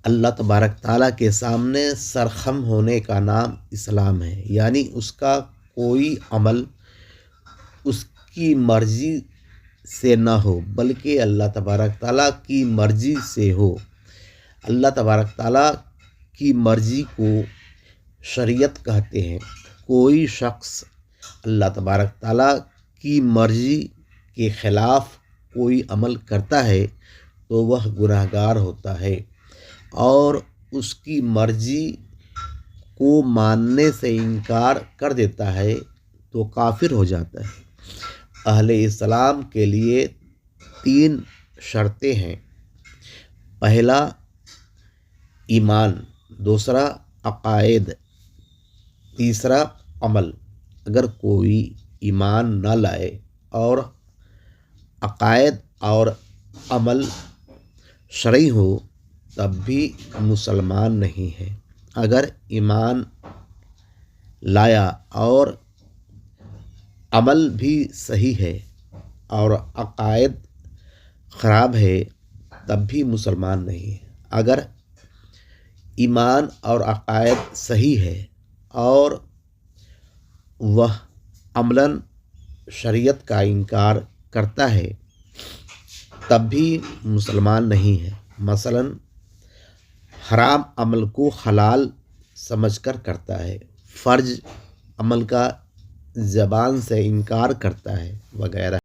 اللہ تبارک تعالیٰ کے سامنے سرخم ہونے کا نام اسلام ہے، یعنی اس کا کوئی عمل اس کی مرضی سے نہ ہو بلکہ اللہ تبارک تعالیٰ کی مرضی سے ہو۔ اللہ تبارک تعالیٰ کی مرضی کو شریعت کہتے ہیں۔ کوئی شخص اللہ تبارک تعالیٰ کی مرضی کے خلاف کوئی عمل کرتا ہے تو وہ گنہگار ہوتا ہے اور اس کی مرضی کو ماننے سے انکار کر دیتا ہے تو کافر ہو جاتا ہے۔ اہل اسلام کے لیے 3 شرطیں ہیں۔ پہلا ایمان، دوسرا عقائد، تیسرا عمل۔ اگر کوئی ایمان نہ لائے اور عقائد اور عمل شرعی ہو تب بھی مسلمان نہیں ہے۔ اگر ایمان لایا اور عمل بھی صحیح ہے اور عقائد خراب ہے تب بھی مسلمان نہیں ہے۔ اگر ایمان اور عقائد صحیح ہے اور وہ عملاً شریعت کا انکار کرتا ہے تب بھی مسلمان نہیں ہے۔ مثلاً حرام عمل کو حلال سمجھ کر کرتا ہے، فرض عمل کا زبان سے انکار کرتا ہے وغیرہ۔